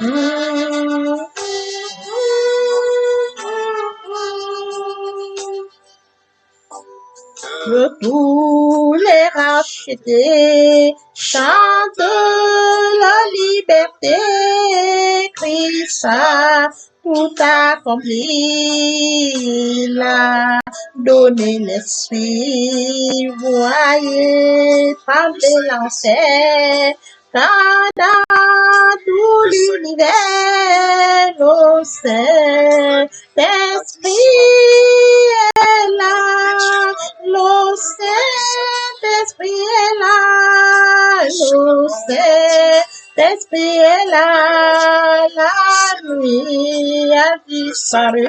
Que tous les rachetés chantent la liberté. Christ a tout accompli. Il a donné l'esprit. Voyez trembler l'enfer. Car dans tout l'univers, le Saint-Esprit est là. Le Saint-Esprit est là. Le Saint-Esprit est là. La nuit a disparu.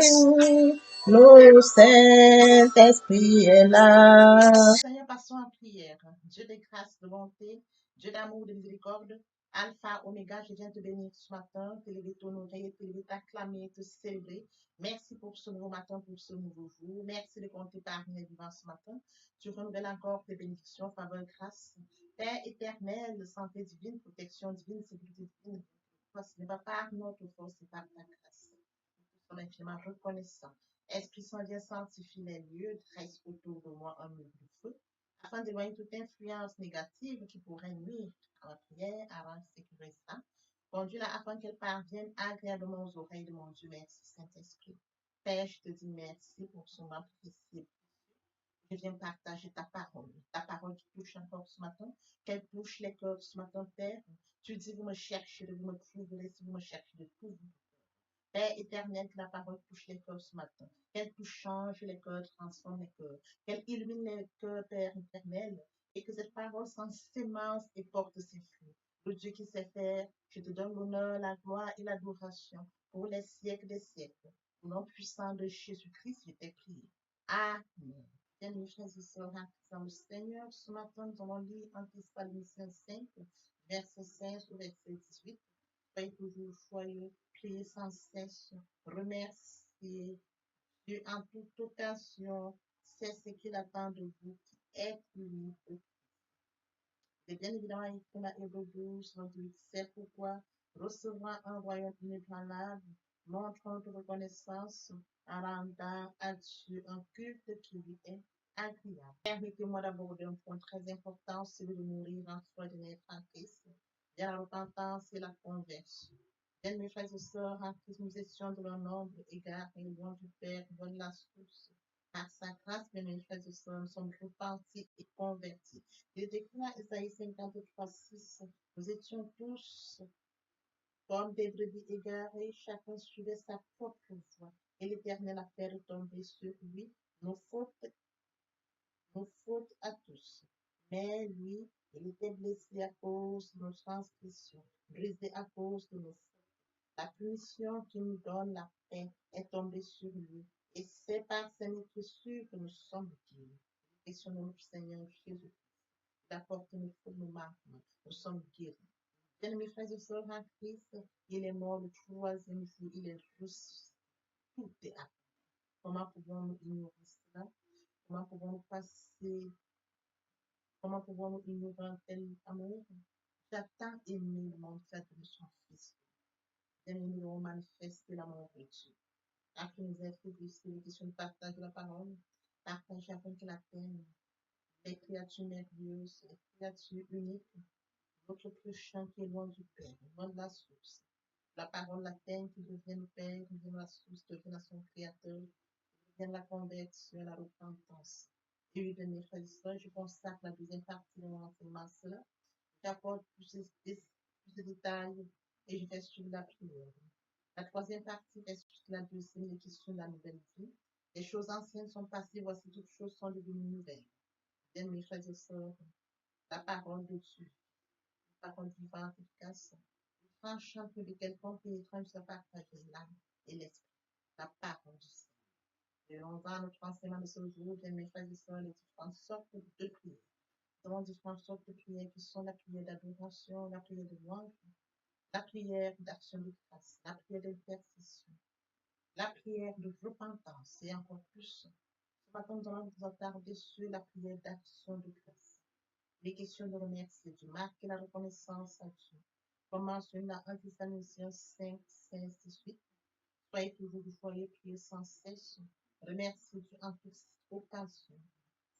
Le Saint-Esprit est là. Seigneur, passons en prière. Dieu de grâce, de bonté, Dieu d'amour, de miséricorde, Alpha, Oméga, je viens te bénir ce matin, t'élever, t'honorer, t'élever, t'acclamer, te célébrer. Merci pour ce nouveau matin, pour ce nouveau jour. Merci de compter parmi les vivants ce matin. Tu renouvelles encore tes bénédictions, faveur, grâce. Père éternel, santé divine, protection divine, sécurité divine. Ce n'est pas par notre force, c'est par ta grâce. Nous sommes infiniment reconnaissants. Esprit Saint, viens sanctifier les lieux, dresse autour de moi un mur de feu, afin d'éloigner toute influence négative qui pourrait nuire à ma prière, avant de sécuriser ça. Conduis-la afin qu'elle parvienne agréablement aux oreilles de mon Dieu. Merci, Saint-Esprit. Père, je te dis merci pour son nom précieux. Je viens partager ta parole qui touche encore ce matin, qu'elle touche les cœurs ce matin, Père. Tu dis, vous me cherchez, vous me trouverez si vous me cherchez de tout. Père éternel, que la parole touche les cœurs ce matin. Qu'elle touche, change les cœurs, transforme les cœurs. Qu'elle illumine les cœurs, Père éternel. Et que cette parole sans sémence et porte ses fruits. Le Dieu qui sait faire, je te donne l'honneur, la gloire et l'adoration pour les siècles des siècles. Au nom puissant de Jésus-Christ, je t'ai prié. Amen. Bien, frères et sœurs, dans le Seigneur, ce matin, nous allons lire en Thessaloniciens 5, verset 16 au verset 18. Soyez toujours joyeux, priez sans cesse, remerciez Dieu en toute occasion. C'est ce qu'il attend de vous qui êtes unis. Et bien évidemment, écrit dans Hébreux 12, c'est pourquoi recevoir un royaume inébranlable, montre notre reconnaissance en rendant à Dieu un culte qui lui est agréable. Permettez-moi d'aborder un point très important, celui de mourir en foi de naître en Christ, bien la repentance et la conversion. Bien, mes frères et sœurs, en Christ, nous étions de leur nombre égard et loin du Père, bonne la source. Par sa grâce, bien, mes frères et sœurs, nous sommes repentis et convertis. Il est écrit dans Isaïe 53, 6, nous étions tous comme des brebis égarées, chacun suivait sa propre voie, et l'Éternel a fait retomber sur lui nos fautes à tous. Mais lui, il était blessé à cause de nos transgressions, brisé à cause de nos fautes. La punition qui nous donne la paix est tombée sur lui, et c'est par ses meurtrissures que nous sommes guéris. Et sur notre Seigneur Jésus, il a porté nos fautes, nos manquements, nous sommes guéris. Bien, mes frères et sœurs en Christ, il est mort le troisième jour, il est juste, tout est accompli. Comment pouvons-nous ignorer cela? Comment pouvons-nous passer? Comment pouvons-nous ignorer un tel amour? J'attends aimé le monde qui a donné son Fils. Bien, nous devons manifester l'amour de Dieu. Après nous être blessés, les questions de partage de la parole, partager afin qu'il atteigne les créatures merveilleuses, les créatures uniques, votre prochain qui est loin du Père, loin de la source. La parole l'atteigne, qui devienne Père, devienne la source, devienne à son Créateur, devienne la conversion, la repentance. Et oui, bien, mes frères et sœurs, je consacre la deuxième partie de mon enseignement à cela. J'apporte plus de détails et je vais suivre la prière. La troisième partie est sur la deuxième, les questions de la nouvelle vie. Les choses anciennes sont passées, voici toutes choses sont devenues nouvelles. Bien, mes frères et sœurs, la parole de Dieu, la parole vivante, efficace, tranchant que de quelconque pénétrant jusqu'à partager l'âme et l'esprit, la parole du Seigneur. Et on va à notre enseignement de ce jour, bien, mes frères et sœurs, les différentes sortes de prières. Nous avons différentes sortes de prières qui sont la prière d'adoration, la prière de louange, la prière d'action de grâce, la prière d'intercession, la prière de repentance et encore plus. Ce matin, nous allons nous attarder sur la prière d'action de grâce. Les questions de remercier Dieu, marquer la reconnaissance à Dieu. Commençons dans 1 Thessaloniciens 5, 16, 18. Soyez toujours du foyer, priez sans cesse. Remerciez Dieu en toute occasion.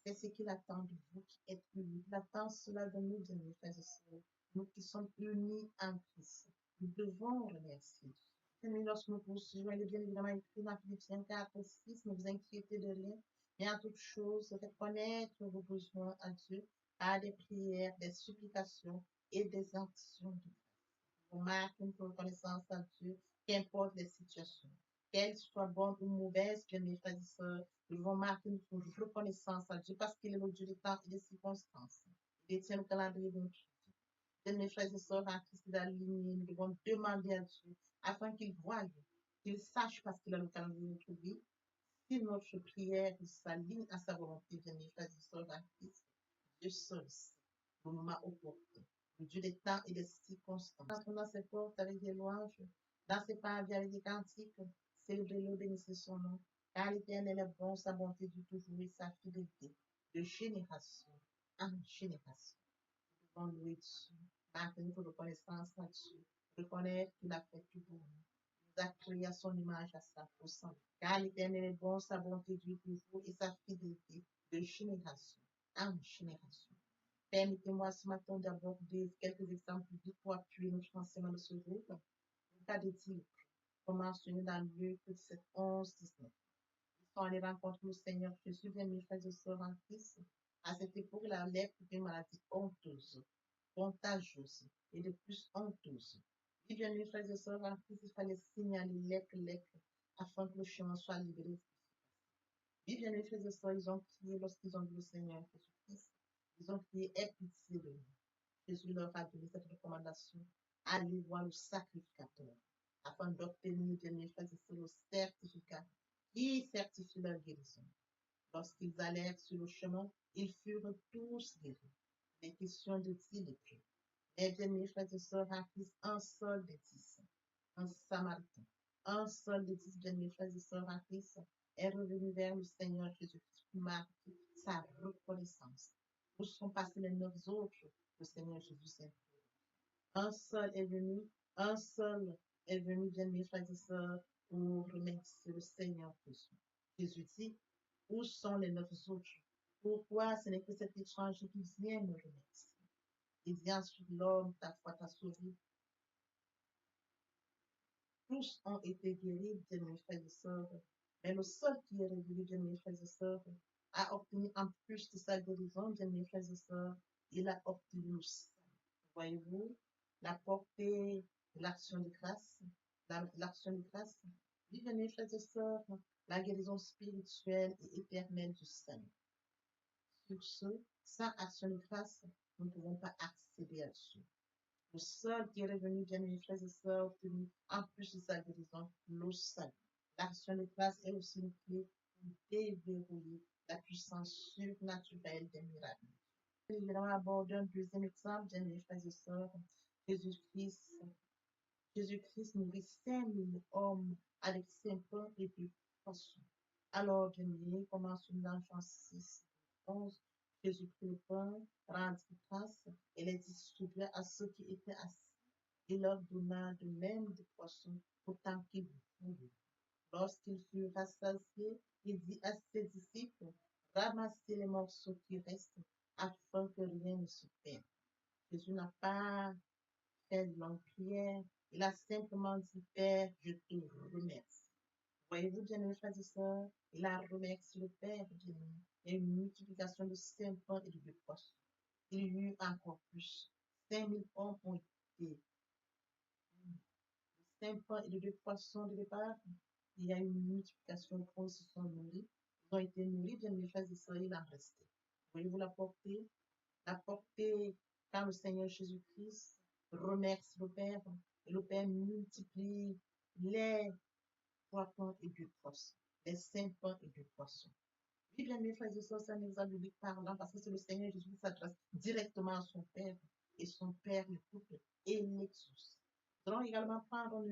C'est ce qu'il attend de vous qui êtes unis. Il attend cela de nous, de mes frères et sœurs. Nous qui sommes unis en Christ. Nous devons remercier Dieu. Et lorsque nous poursuivons, il est bien évidemment écrit dans Philippiens 4, 6, ne vous inquiétez de rien, mais en toute chose, faites connaître vos besoins à Dieu par des prières, des supplications et des actions de grâce. Vous marquez une reconnaissance à Dieu, qu'importe les situations, qu'elles soient bonnes ou mauvaises, bien mes frères et sœurs, nous devons marquer notre reconnaissance à Dieu parce qu'il est le Dieu des temps et des circonstances. Il détient le calendrier de notre vie. Bien mes frères et sœurs, en Christ alignés, nous devons demander à Dieu afin qu'il voie, qu'il sache parce qu'il a le calendrier de notre vie, si notre prière s'aligne à sa volonté, bien mes frères et sœurs, en Christ. Dieu seul sait le moment opportun, le Dieu des temps et des circonstances. Entrons dans ses portes avec des louanges, dans ses parvis avec des cantiques, célébrez-le, bénissez son nom, car l'Éternel est bon, sa bonté du toujours et sa fidélité, de génération en génération. Nous devons louer Dieu, marquer notre reconnaissance à Dieu, reconnaître qu'il a fait tout pour nous. Il nous a créé à son image, à sa ressemblance. Car l'Éternel est bon, sa bonté dure toujours et sa fidélité de génération en génération. Permettez-moi ce matin d'aborder quelques exemples bibliques pour appuyer notre enseignement de ce jour. Le cas de Dieu, comme mentionné dans Luc 17, 11, 19. Ils sont allés rencontrer le Seigneur Jésus, bien mes frères et sœurs en Christ. À cette époque, la lèpre était une maladie honteuse, contagieuse et de plus honteuse. Et bien mes frères et sœurs en Christ, il fallait signaler lèpre, afin que le chemin soit libéré. Et bien mes frères et sœurs, ils ont crié lorsqu'ils ont vu le Seigneur Jésus-Christ. Ils ont crié, aie pitié de nous. Jésus leur a donné cette recommandation. Allez voir le sacrificateur, afin d'obtenir, bien mes frères et sœurs, le certificat qui certifie leur guérison. Lorsqu'ils allèrent sur le chemin, ils furent tous guéris. Les questions de Dieu de Dieu. Mais bien mes frères et sœurs, en Christ, un seul des 10, un Samaritain, un seul des 10, bien mes frères et sœurs, en Christ, est revenu vers le Seigneur Jésus-Christ pour marquer sa reconnaissance. Où sont passés les 9 autres? Le Seigneur Jésus s'est un seul est venu, un seul est venu, bien mes frères et sœurs, pour remercier le Seigneur Jésus. Jésus dit, où sont les 9 autres? Pourquoi ce n'est que cet étranger qui vient me remercier? Il dit ensuite, l'homme, ta foi t'a sauvé. Tous ont été guéris, bien mes frères et sœurs. Mais le seul qui est revenu, bien mes frères et sœurs, a obtenu en plus de sa guérison, bien mes frères et sœurs, il a obtenu le salut. Voyez-vous, la portée de l'action de grâce, l'action de grâce, oui, bien mes frères et sœurs, la guérison spirituelle et éternelle du salut. Sur ce, sans action de grâce, nous ne pouvons pas accéder à Dieu. Le seul qui est revenu, bien mes frères et sœurs, obtenu en plus de sa guérison, le salut. L'action de grâce est aussi une clé pour déverrouiller la puissance surnaturelle des miracles. Nous allons aborder un deuxième exemple, bien mes frères et sœurs. Jésus-Christ nourrit 5000 hommes avec 5 pains et 2 poissons. Alors, bien aimés, commençons dans Jean 6, 11. Jésus prit le pain, rendit grâce et les distribua à ceux qui étaient assis. Il leur donna de même des poissons autant qu'ils voulaient. Lorsqu'ils furent rassasiés, il dit à ses disciples, ramassez les morceaux qui restent afin que rien ne se perde. Jésus n'a pas fait de longue prière, il a simplement dit, Père, je te remercie. Voyez-vous, bien mes frères et sœurs, il a remercié le Père, bien il y a une multiplication de 5 pains et de 2 poissons. Il y eut encore plus. 5000 hommes ont été 5 pains et de 2 poissons de départ. Il y a eu une multiplication de points, ils se sont nourris. Ils ont été nourris, bien mes frères et sœurs, il en restait. Voyez-vous la portée? La portée, quand le Seigneur Jésus-Christ remercie le Père, et le Père multiplie les 3 pains et 2 poissons, les 5 pains et 2 poissons. Oui, bien mes frères et sœurs, c'est un exemple biblique parlant parce que c'est le Seigneur Jésus qui s'adresse directement à son Père et son Père l'écoute et l'exauce. Nous allons également prendre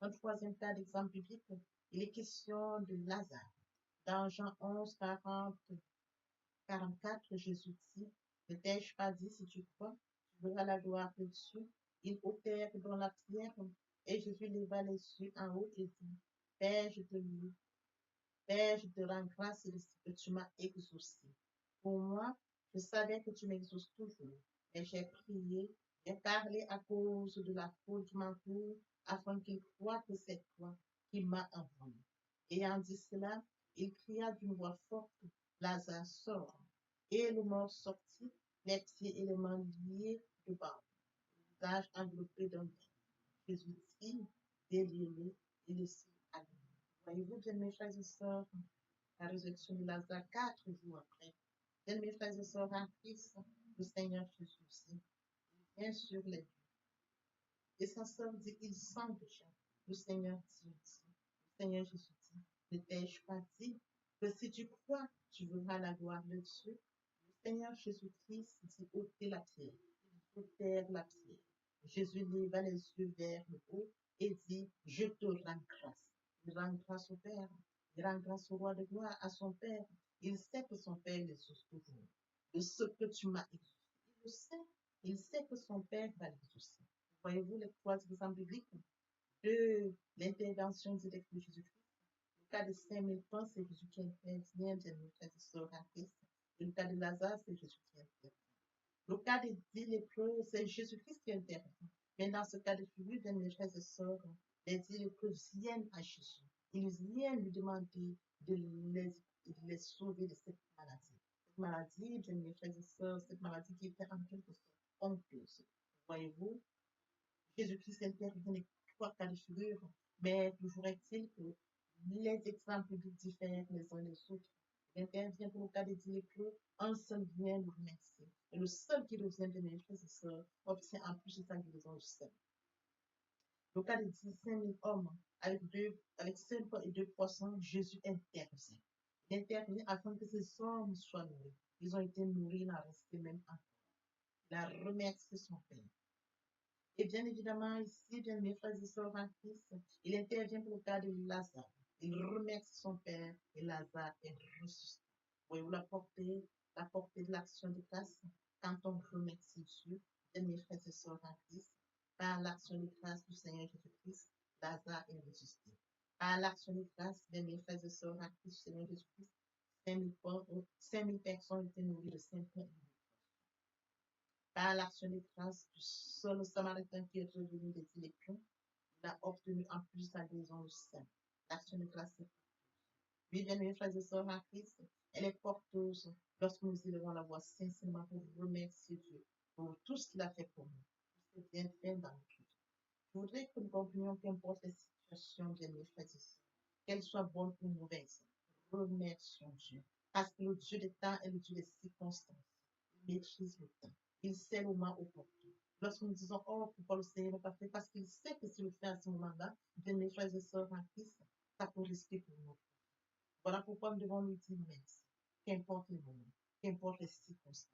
un troisième cas d'exemple biblique. Il est question de Lazare. Dans Jean 11, 44, Jésus dit, ne t'ai-je pas dit, si tu crois, tu verras la gloire de Dieu. Ils ôtèrent dans la pierre, et Jésus leva les yeux en haut et dit, Père, je te loue, Père, je te rends grâce que tu m'as exaucé. Pour moi, je savais que tu m'exauces toujours, mais j'ai prié, j'ai parlé à cause de la foule qui m'entoure, afin qu'ils croient que c'est toi qui m'as envoyé. Ayant dit cela, il cria d'une voix forte, Lazare sort. Et le mort sortit, les pieds et les mains liés de bas, le visage enveloppé d'un drap. Jésus dit, déliré, et laissé à lui. Voyez-vous, bien mes frères et sœurs, la résurrection de Lazare 4 jours après. Bien mes frères et sœurs en Christ, le Seigneur Jésus aussi, bien sûr les dieux. Et sa sœur dit, il sent déjà. Le Seigneur dit aussi, le Seigneur Jésus dit, ne t'ai-je pas dit que si tu crois, tu verras la gloire de Dieu. Le Seigneur Jésus-Christ dit, ôtez la pierre. Ils ôtèrent la pierre. Jésus leva les yeux vers le haut et dit, je te rends grâce. Il rend grâce au Père. Il rend grâce au roi de gloire, à son Père. Il sait que son Père l'exauce toujours. De ce que tu m'as exaucé. Il le sait. Il sait que son Père va l'exaucer. Voyez-vous les trois exemples bibliques de l'intervention directe de Jésus-Christ. Le cas de 5000 francs, c'est Jésus qui intervient, bien mes frères et sœurs en Christ. Et le cas de Lazare, c'est Jésus qui intervient. Le cas des 10 lépreux, c'est Jésus-Christ qui intervient. Mais dans ce cas de figure, bien mes frères et sœurs, les 10 lépreux viennent à Jésus. Ils viennent lui demander de les sauver de cette maladie. Cette maladie, bien mes frères et sœurs, cette maladie qui était en quelque sorte honteuse. Voyez-vous, Jésus-Christ intervient dans les trois cas de figure, mais toujours est-il que les exemples diffèrent les uns des autres. Il intervient pour le cas des 10 lépreux, un seul vient le remercier. Et le seul qui revient de mes frères et sœurs obtient en plus de sa guérison le seul. Le cas des 15 000 hommes, avec 5 pains et 2 poissons, Jésus intervient. Il intervient afin que ces hommes soient nourris. Ils ont été nourris, il en restait même encore. Il a remercié son Père. Et bien évidemment, ici, bien mes frères et sœurs en Christ, il intervient pour le cas de Lazare. Il remercie son Père et Lazare est ressuscité. Voyez-vous la portée de l'action de grâce quand on remercie Dieu, bien mes frères et sœurs en Christ, par l'action de grâce du Seigneur Jésus-Christ, Lazare est ressuscité. Par l'action de grâce, bien mes frères et sœurs en Christ, Seigneur Jésus-Christ, 5000 personnes étaient nourries de 5 pains. Par l'action de grâce du seul Samaritain qui est revenu des lépreux, il a obtenu en plus sa guérison au sein. L'action de grâce est porteuse. Oui, bien mes frères et sœurs en Christ, elle est porteuse lorsque nous élevons la voix sincèrement pour remercier Dieu pour tout ce qu'il a fait pour nous, tout ce qu'il a fait dans notre vie. Je voudrais que nous comprenions qu'importe les situations, bien mes frères et sœurs, qu'elles soient bonnes ou mauvaises, remercions Dieu. Parce que le Dieu des temps est le Dieu des circonstances. Il maîtrise le temps. Il sait le moment opportun. Lorsque nous disons, oh, pourquoi le Seigneur n'a pas fait, parce qu'il sait que s'il le fait à ce moment-là, bien mes frères et sœurs en Christ, ça peut risquer pour nous. Voilà pourquoi nous devons lui dire merci. Qu'importe le moment, qu'importe les circonstances.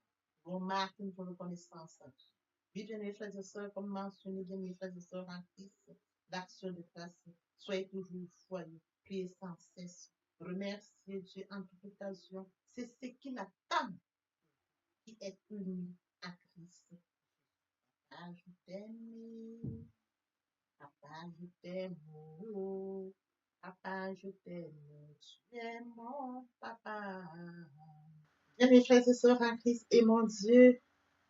Nous devons marquer notre reconnaissance à Dieu. Oui, bien mes frères et sœurs, comme mentionné, bien mes frères et sœurs en Christ, l'action de grâce, soyez toujours joyeux, priez sans cesse, remerciez Dieu en toute occasion. C'est ce qu'il attend qui est uni à Christ. Papa, je t'aime. Papa, je t'aime. Oh, papa, je t'aime. Tu es mon papa. Bien, mes frères et sœurs en Christ, et mon Dieu,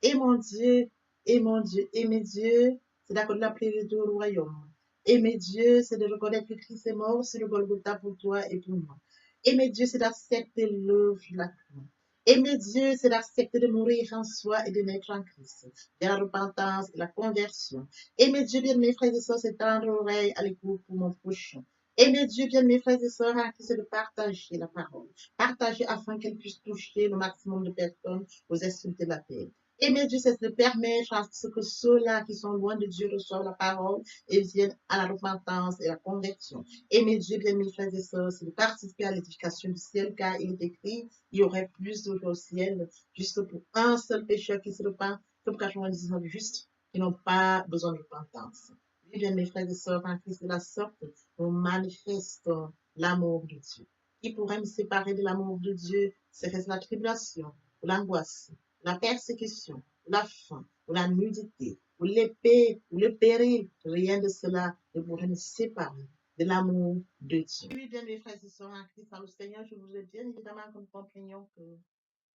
et mon Dieu, et mon Dieu, aimer Dieu, c'est d'accorder la prière au royaume. Aimer Dieu, c'est de reconnaître que Christ est mort sur le Golgotha pour toi et pour moi. Aimer Dieu, c'est d'accepter l'œuvre de la croix. Aimer Dieu, c'est d'accepter de mourir en soi et de naître en Christ. De la repentance et la conversion. Aimer Dieu, bien mes frères et sœurs, c'est tendre l'oreille à l'écoute pour mon prochain. Aimer Dieu, bien mes frères et sœurs, c'est de partager la parole. Partager afin qu'elle puisse toucher le maximum de personnes aux esprits de la paix. Aimer Dieu, c'est de permettre à ce que ceux-là qui sont loin de Dieu reçoivent la parole et viennent à la repentance et à la conversion. Aimer Dieu, bien mes frères et sœurs, c'est de participer à l'édification du ciel, car il est écrit, il y aurait plus d'eau au ciel, juste pour un seul pécheur qui se repent, que pour 99 justes qui n'ont pas besoin de repentance. Oui, bien mes frères et sœurs, en Christ de la sorte, nous manifestons l'amour de Dieu. Qui pourrait me séparer de l'amour de Dieu? Serait-ce la tribulation, ou l'angoisse, la persécution, la faim, ou la nudité, ou l'épée, ou le péril, rien de cela ne pourrait nous séparer de l'amour de Dieu. Oui, bien mes frères et sœurs en Christ, dans le Seigneur, je voudrais bien évidemment que nous comprenions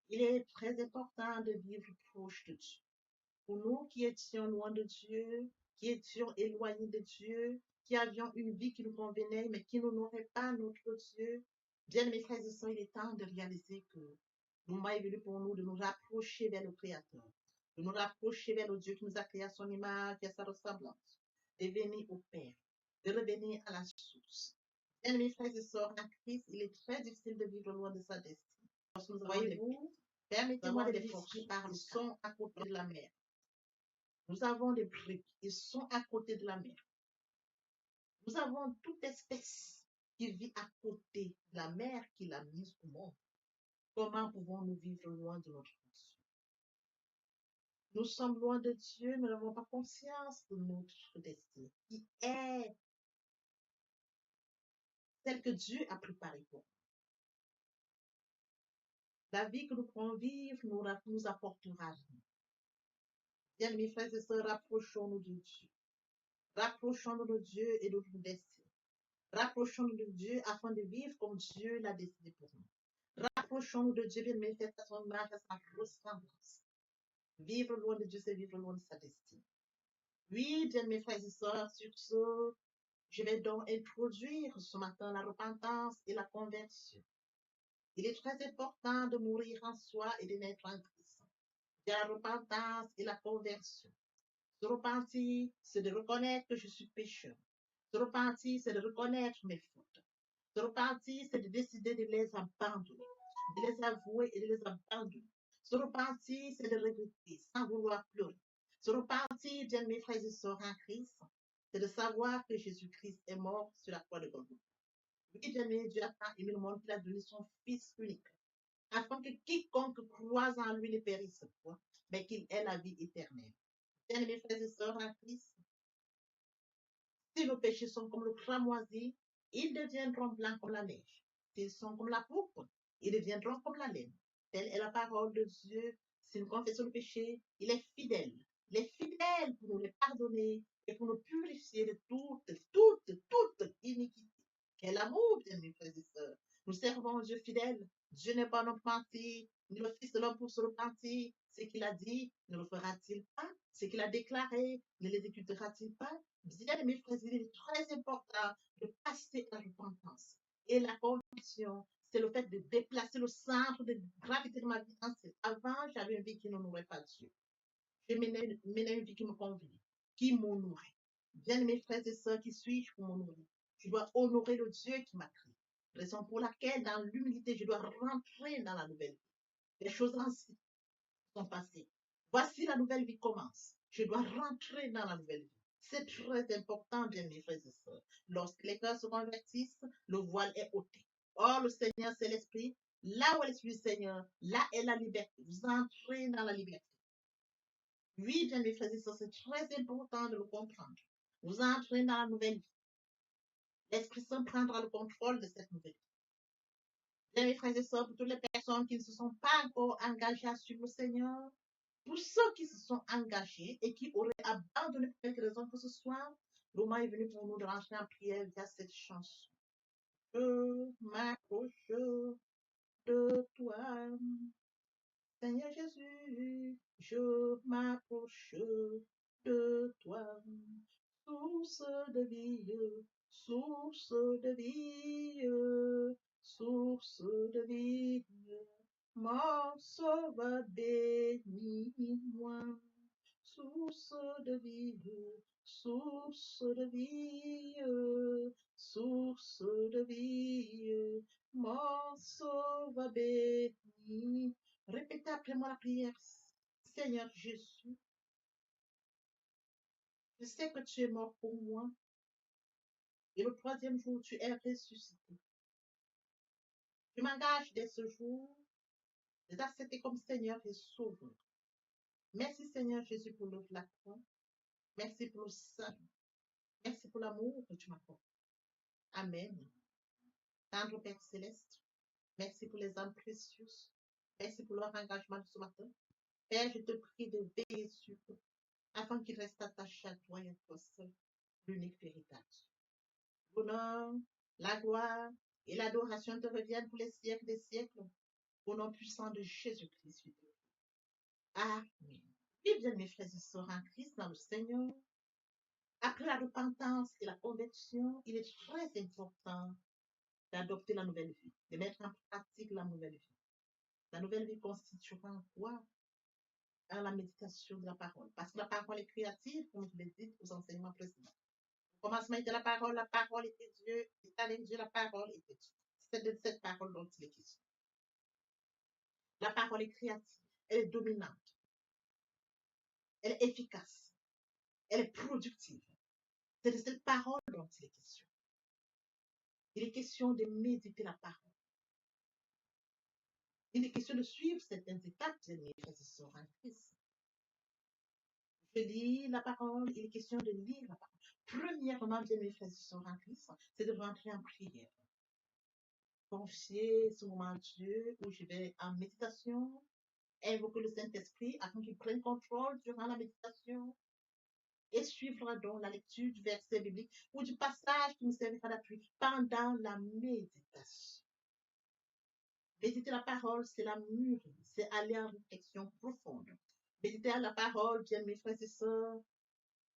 qu'il est très important de vivre proche de Dieu. Pour nous qui étions loin de Dieu, qui étions éloignés de Dieu, qui avions une vie qui nous convenait, mais qui n'honorait pas notre Dieu, bien mes frères et sœurs, il est temps de réaliser que le moment est venu pour nous de nous rapprocher vers le Créateur, de nous rapprocher vers le Dieu qui nous a créé à son image et à sa ressemblance, de venir au Père, de revenir à la source. Bien mes frères et sœurs en Christ, il est très difficile de vivre loin de sa destinée. Voyez-vous, permettez-moi de l'exprimer par le son à côté de la mer. Nous avons des briques, ils sont à côté de la mer. Nous avons toute espèce qui vit à côté de la mer qu'il a mise au monde. Comment pouvons-nous vivre loin de notre Dieu? Nous sommes loin de Dieu, nous n'avons pas conscience de notre destin, qui est celle que Dieu a préparée pour nous. La vie que nous pourrons vivre nous apportera rien. Bien, mes frères et sœurs, rapprochons-nous de Dieu. Rapprochons-nous de Dieu et de notre destin. Rapprochons-nous de Dieu afin de vivre comme Dieu l'a décidé pour nous. Rapprochons-nous de Dieu, bien mes frères, à son image, à sa ressemblance. Vivre loin de Dieu, c'est vivre loin de sa destinée. Oui, bien mes frères et sœurs, sur ce, je vais donc introduire ce matin la repentance et la conversion. Il est très important de mourir en soi et de naître en Christ. Il y a la repentance et la conversion. Se repentir, c'est de reconnaître que je suis pécheur. Se repentir, c'est de reconnaître mes fautes. Se repentir, c'est de décider de les abandonner, de les avouer et de les abandonner. Se repentir, c'est de regretter sans vouloir pleurer. Se repentir, bien mes frères et sœurs en Christ, c'est de savoir que Jésus-Christ est mort sur la croix de Golgotha. Oui, bien mes, Dieu a tant aimé le monde qu'il a donné son Fils unique, afin que quiconque croise en lui ne périsse point, mais qu'il ait la vie éternelle. Bien mes frères et sœurs en Christ, si nos péchés sont comme le cramoisi, ils deviendront blancs comme la neige. S'ils sont comme la pourpre, ils deviendront comme la laine. Telle est la parole de Dieu. Si nous confessons le péché, il est fidèle. Il est fidèle pour nous les pardonner et pour nous purifier de toute iniquité. Quel amour, bien mes frères et sœurs. Nous servons un Dieu fidèle. Dieu n'est pas un homme menti, ni le Fils de l'homme pour se repentir. Ce qu'il a dit, ne le fera-t-il pas? Ce qu'il a déclaré, ne l'exécutera-t-il pas? Bien, mes frères, il est très important de passer à la repentance. Et la conviction, c'est le fait de déplacer le centre de gravité de ma vie. Avant, j'avais une vie qui n'honorait pas Dieu. Je menais une vie qui me convenait, qui m'honorait. Bien, mes frères et sœurs, qui suis-je pour m'honorer? Je dois honorer le Dieu qui m'a créé. Raison pour laquelle, dans l'humilité, je dois rentrer dans la nouvelle vie. Les choses anciennes sont passées. Voici la nouvelle vie commence. Je dois rentrer dans la nouvelle vie. C'est très important, bien mes frères et sœurs. Lorsque les cœurs se convertissent, le voile est ôté. Or, le Seigneur, c'est l'Esprit. Là où est l'Esprit du Seigneur, là est la liberté. Vous entrez dans la liberté. Oui, bien mes frères et sœurs, c'est très important de le comprendre. Vous entrez dans la nouvelle vie. L'Esprit Saint prendra le contrôle de cette nouvelle vie. Bien mes frères et sœurs, pour toutes les personnes qui ne se sont pas encore engagées à suivre le Seigneur, pour ceux qui se sont engagés et qui auraient abandonné pour quelque raison que ce soit, le moment est venu pour nous de rentrer en prière via cette chanson. Je m'approche de toi, Seigneur Jésus, je m'approche de toi, source de vie, source de vie, source de vie. Mon sauveur, bénis-moi, source de vie, source de vie, source de vie, mon sauveur, bénis. Répétez après moi la prière. Seigneur Jésus, je sais que tu es mort pour moi et le troisième jour tu es ressuscité. Je m'engage dès ce jour de t'accepter comme Seigneur et Sauveur. Merci Seigneur Jésus pour l'œuvre de la croix. Merci pour le salut. Merci pour l'amour que tu m'accordes. Amen. Tendre Père Céleste, merci pour les âmes précieuses. Merci pour leur engagement de ce matin. Père, je te prie de veiller sur eux. afin qu'il reste attaché à toi et à toi seul, l'unique véritable. L'honneur, la gloire et l'adoration te reviennent pour les siècles des siècles, au nom puissant de Jésus-Christ. Amen. Et bien, mes frères et sœurs en Christ, dans le Seigneur, après la repentance et la conversion, il est très important d'adopter la nouvelle vie, de mettre en pratique la nouvelle vie. La nouvelle vie constituera quoi? À la méditation de la parole. Parce que la parole est créative, comme je l'ai dit aux enseignements précédents. Au commencement était la parole était Dieu, et avec Dieu, la parole était Dieu. C'est de cette parole dont il est question. La parole est créative, elle est dominante, elle est efficace, elle est productive. C'est de cette parole dont il est question. Il est question de méditer la parole. Il est question de suivre certaines étapes de mes frères et sœurs en Christ. Je lis la parole, il est question de lire la parole. Premièrement, bien mes frères et sœurs en Christ, c'est de rentrer en prière. Confier ce moment à Dieu où je vais en méditation, invoquer le Saint-Esprit afin qu'il prenne contrôle durant la méditation et suivre donc la lecture du verset biblique ou du passage qui nous servira d'appui pendant la méditation. Méditer la parole, c'est la mûrir, c'est aller en réflexion profonde. Méditer la parole, bien mes frères et sœurs,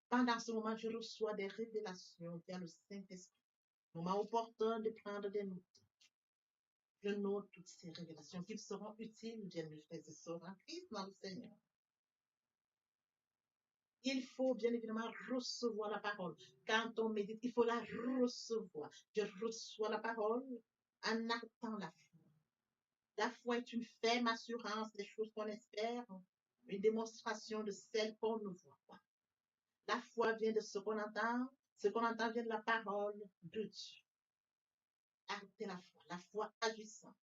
pendant ce moment, je reçois des révélations via le Saint-Esprit. Moment opportun de prendre des notes. Je note toutes ces révélations qui seront utiles, bien mes frères et sœurs, en Christ dans le Seigneur. Il faut bien évidemment recevoir la parole. Quand on médite, il faut la recevoir. Je reçois la parole en actant la foi. La foi est une ferme assurance des choses qu'on espère, une démonstration de celles qu'on ne voit pas. La foi vient de ce qu'on entend vient de la parole de Dieu. Acter la foi agissante.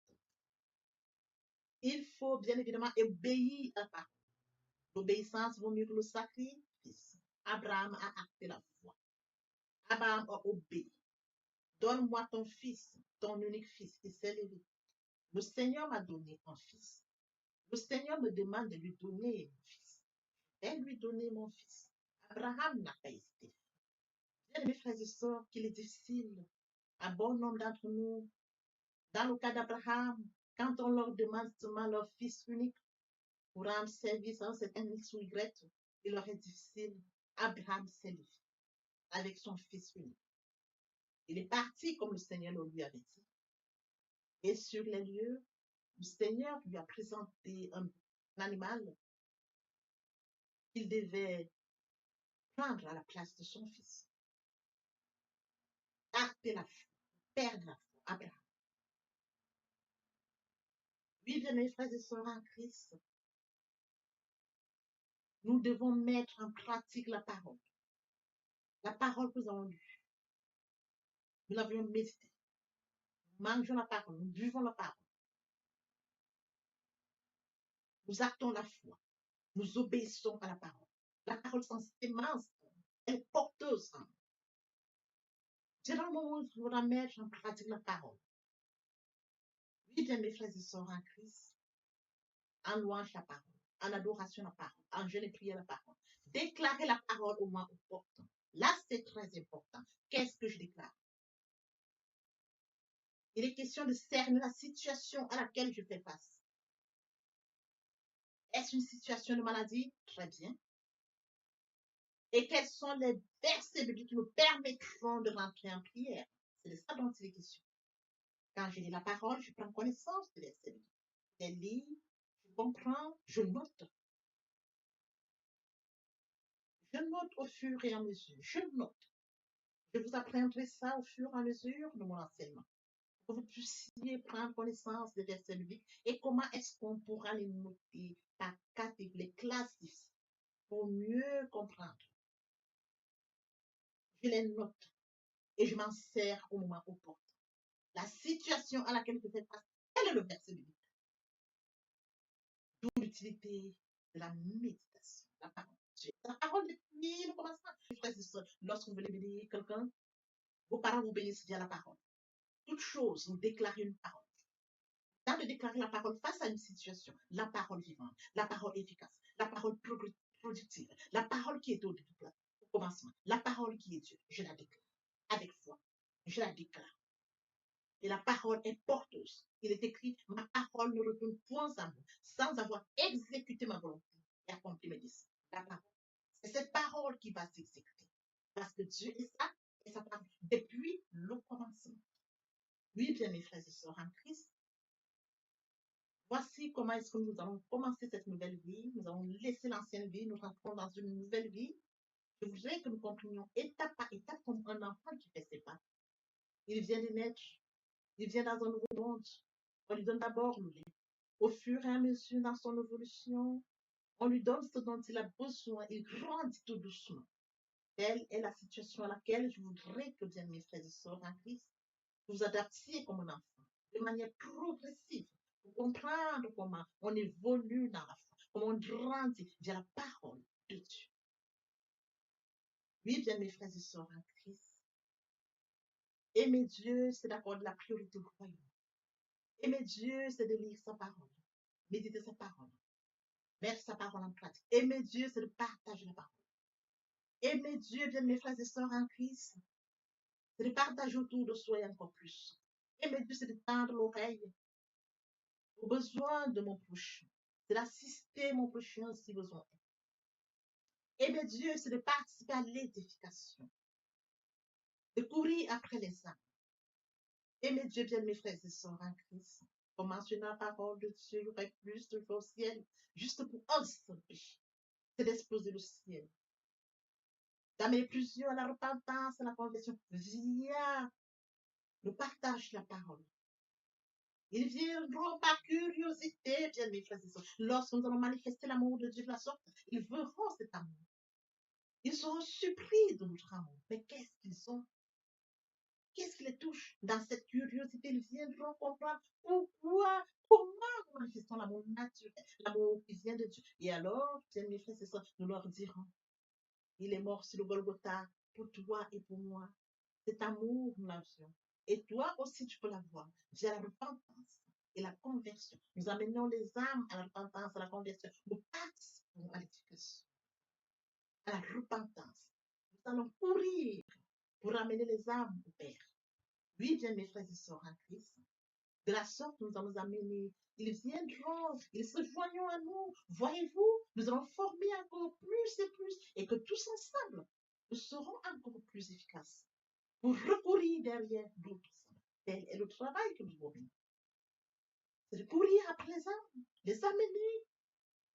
Il faut bien évidemment obéir à la parole. L'obéissance vaut mieux que le sacrifice. Abraham a acté la foi. Abraham a obéi. Donne-moi ton fils, ton unique fils, qui s'est levé. Le Seigneur m'a donné un fils. Le Seigneur me demande de lui donner mon fils. Je vais lui donner mon fils. Abraham n'a pas hésité. Bien, mes frères et sœurs, qu'il est difficile à bon nombre d'entre nous, dans le cas d'Abraham, quand on leur demande seulement leur fils unique pour rendre service à un certain X ou Y, il leur est difficile. Abraham s'est levé avec son fils unique. Il est parti comme le Seigneur le lui avait dit. Et sur les lieux, le Seigneur lui a présenté un animal qu'il devait prendre à la place de son fils. Acter la foi, perdre la foi, Abraham. Oui, bien mes frères et sœurs en Christ, nous devons mettre en pratique la parole. La parole que nous avons lue. Nous l'avions méditée. Nous mangeons la parole, nous buvons la parole. Nous actons la foi. Nous obéissons à la parole. La parole sans sémence, elle est porteuse. C'est dans le moment où il faudra mettre en pratique la parole. Oui, bien mes frères et sœurs en Christ, en louange la parole, en adoration la parole, en jeûne et prière la parole. Déclarer la parole au moins opportun. Là, c'est très important. Qu'est-ce que je déclare? Il est question de cerner la situation à laquelle je fais face. Est-ce une situation de maladie? Très bien. Et quels sont les versets bibliques qui me permettront de rentrer en prière? C'est de ça dont il est question. Quand je lis la parole, je prends connaissance des versets bibliques. Je les lis, je comprends, je note. Je note au fur et à mesure. Je note. Je vous apprendrai ça au fur et à mesure de mon enseignement. Pour que vous puissiez prendre connaissance des versets bibliques et comment est-ce qu'on pourra les noter par catégorie, les classifier pour mieux comprendre. Je les note et je m'en sers au moment opportun. La situation à laquelle je fais face, quel est le verset biblique? D'où l'utilité de la méditation, la parole de Dieu. La parole depuis le commencement. Lorsque vous voulez bénir quelqu'un, vos parents vous bénissent via la parole. Toute chose, vous déclarez une parole. Dans de déclarer la parole face à une situation, la parole vivante, la parole efficace, la parole productive. La parole qui est au commencement. La parole qui est Dieu. Je la déclare avec foi. Je la déclare. Et la parole est porteuse. Il est écrit, ma parole ne retourne point à moi, sans avoir exécuté ma volonté et accompli mes desseins. La parole. C'est cette parole qui va s'exécuter. Parce que Dieu est ça, et sa parole, depuis le commencement. Oui, bien mes frères et sœurs en Christ, voici comment est-ce que nous allons commencer cette nouvelle vie. Nous allons laisser l'ancienne vie, nous rentrons dans une nouvelle vie. Je voudrais que nous comprenions étape par étape comme un enfant qui fait ses pas. Il vient de naître, il vient dans un nouveau monde. On lui donne d'abord le lait. Au fur et à mesure dans son évolution, on lui donne ce dont il a besoin. Il grandit tout doucement. Telle est la situation à laquelle je voudrais que, bien mes frères et sœurs en Christ, vous vous adaptiez comme un enfant, de manière progressive, pour comprendre comment on évolue dans la foi, comment on grandit via la parole de Dieu. Oui, bien mes frères et sœurs en Christ, aimer Dieu, c'est d'accorder la priorité au royaume. Aimer Dieu, c'est de lire sa parole, méditer sa parole, mettre sa parole en pratique. Aimer Dieu, c'est de partager la parole. Aimer Dieu, bien mes frères et sœurs en Christ, c'est de partager autour de soi et encore plus. Aimer Dieu, c'est de tendre l'oreille aux besoins de mon prochain. C'est d'assister mon prochain si besoin est. Aimer Dieu, c'est de participer à l'édification, de courir après les âmes. Aimer Dieu, bien mes frères et sœurs en Christ. Pour mentionner la parole de Dieu, il y aurait plus de choses au ciel, juste pour un seul péché. C'est d'exploser le ciel. D'amener plusieurs à la repentance, à la conversion, via le partage de la parole. Ils viendront par curiosité, bien mes frères et sœurs. Lorsque nous allons manifester l'amour de Dieu de la sorte, ils verront cet amour. Ils seront surpris de notre amour. Mais qu'est-ce qu'ils ont? Qu'est-ce qui les touche? Dans cette curiosité, ils viendront comprendre pourquoi, comment nous manifestons l'amour naturel, l'amour qui vient de Dieu. Et alors, bien mes frères et sœurs, nous leur dirons, il est mort sur le Golgotha pour toi et pour moi. Cet amour, nous l'avions. Et toi aussi, tu peux l'avoir via la repentance et la conversion. Nous amenons les âmes à la repentance, à la conversion. Nous participons à l'éducation, à la repentance. Nous allons courir pour amener les âmes au Père. Oui, bien mes frères et sœurs en Christ. De la sorte, nous allons amener. Ils viendront, ils se joignent à nous. Voyez-vous, nous allons former encore plus et que tous ensemble, nous serons encore plus efficaces pour recourir derrière d'autres âmes. Tel est le travail que nous devons. C'est de courir après les amener,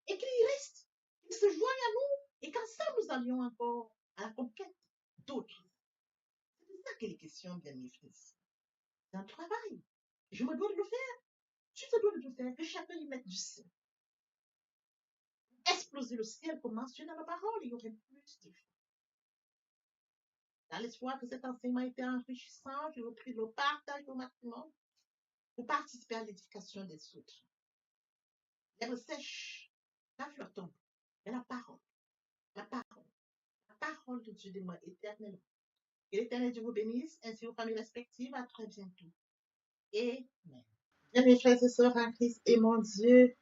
et qu'ils restent, qu'ils se joignent à nous, et qu'ensemble nous allions encore à la conquête d'autres. C'est ça qu'il est question, bien mes frères. C'est un travail. Je me dois de le faire. Tu te dois de le faire, que chacun y mette du sien. Exploser le ciel, comme mentionné dans la parole, il y aurait plus de choses. Dans l'espoir que cet enseignement était enrichissant, je vous prie de le partager au maximum pour participer à l'édification des autres. L'herbe sèche, la fleur tombe, mais la parole de Dieu demeure éternellement. Que l'Éternel Dieu vous bénisse, ainsi vos familles respectives. À très bientôt. Amen. Bien, mes frères et sœurs en Christ, et mon Dieu,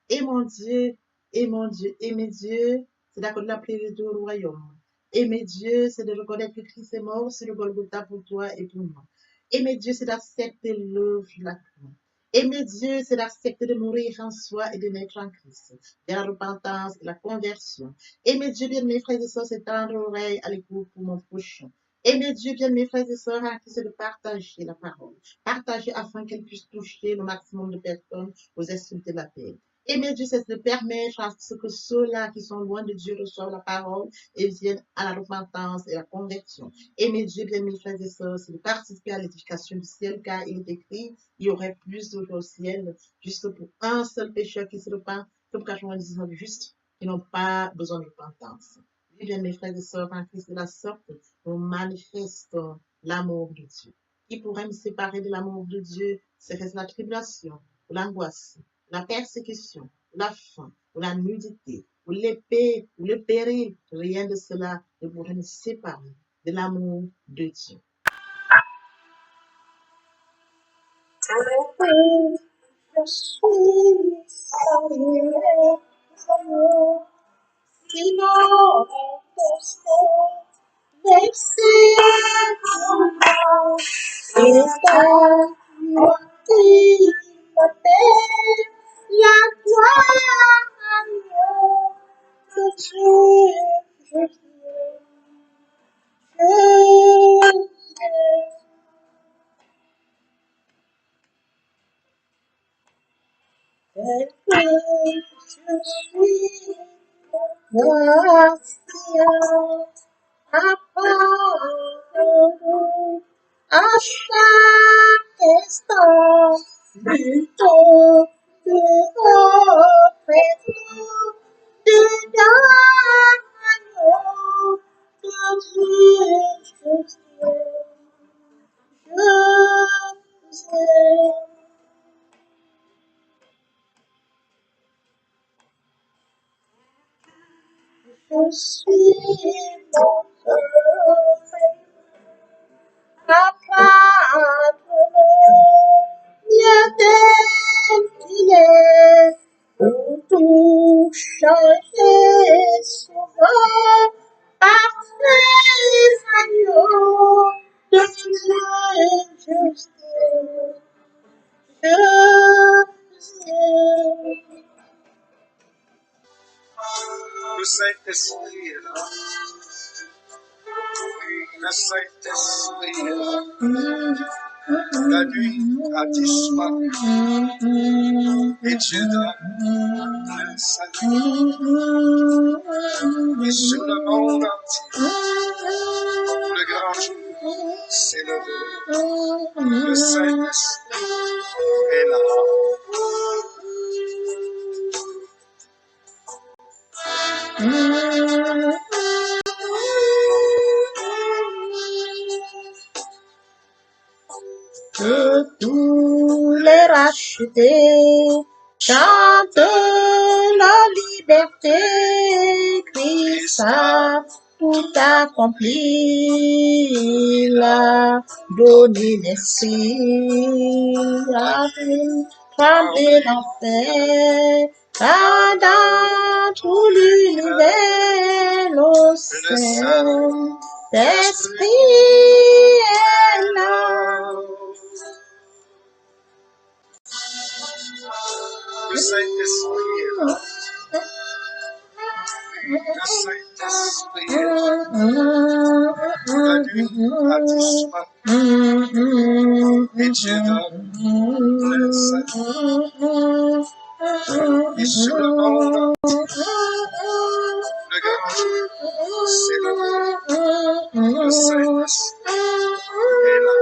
et mon Dieu, et mon Dieu, aimer Dieu, c'est d'accorder la priorité au royaume. Aimer Dieu, c'est de reconnaître que Christ est mort sur le Golgotha pour toi et pour moi. Aimer Dieu, c'est d'accepter l'œuvre de la croix. Aimer Dieu, c'est d'accepter de mourir en soi et de naître en Christ, de la repentance et la conversion. Aimer Dieu, bien mes frères et sœurs, c'est tendre l'oreille à l'écoute pour mon prochain. Aimer Dieu, bien mes frères et sœurs, en Christ, c'est de partager la parole. Partager afin qu'elle puisse toucher le maximum de personnes aux extrémités de la terre. Aimer Dieu, c'est de permettre à ce que ceux-là qui sont loin de Dieu reçoivent la parole et viennent à la repentance et la conversion. Aimer Dieu, bien mes frères et sœurs, c'est de participer à l'édification du ciel, car il est écrit, il y aurait plus de au ciel, juste pour un seul pécheur qui se repent, comme 99 justes qui n'ont pas besoin de repentance. Oui, bien mes frères et sœurs, en Christ de la sorte, nous manifestons l'amour de Dieu. Qui pourrait me séparer de l'amour de Dieu? Serait-ce la tribulation, ou l'angoisse, la persécution, la faim, ou la nudité, ou l'épée, ou le péril? Rien de cela ne pourrait nous séparer de l'amour de Dieu. Je suis Le Saint-Esprit est là. Oui, le Saint-Esprit est là. La nuit a disparu et Dieu donne le salut. Et sur le monde entier, le grand jour s'est levé. Le Saint-Esprit est là. Que tous les rachetés chantent la liberté, Christ a tout accompli, il a donné l'esprit, a fait trembler l'enfer, car dans tout l'univers, le Saint-Esprit est là. Le Saint-Esprit est là. Le Saint-Esprit est là. La nuit a disparu et Dieu donne le salut. Et sur le monde entier, le grand jour s'est levé. Le Saint-Esprit est là.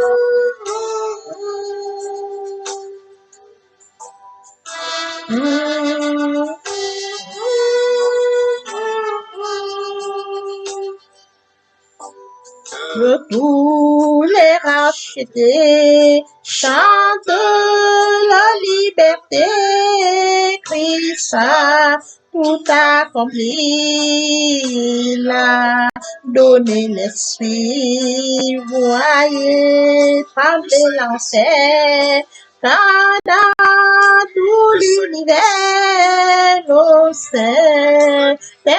Que tous les rachetés chantent la liberté, Christ a tout accompli, il a donné l'esprit, voyez trembler l'enfer, car dans tout l'univers, le Saint-Esprit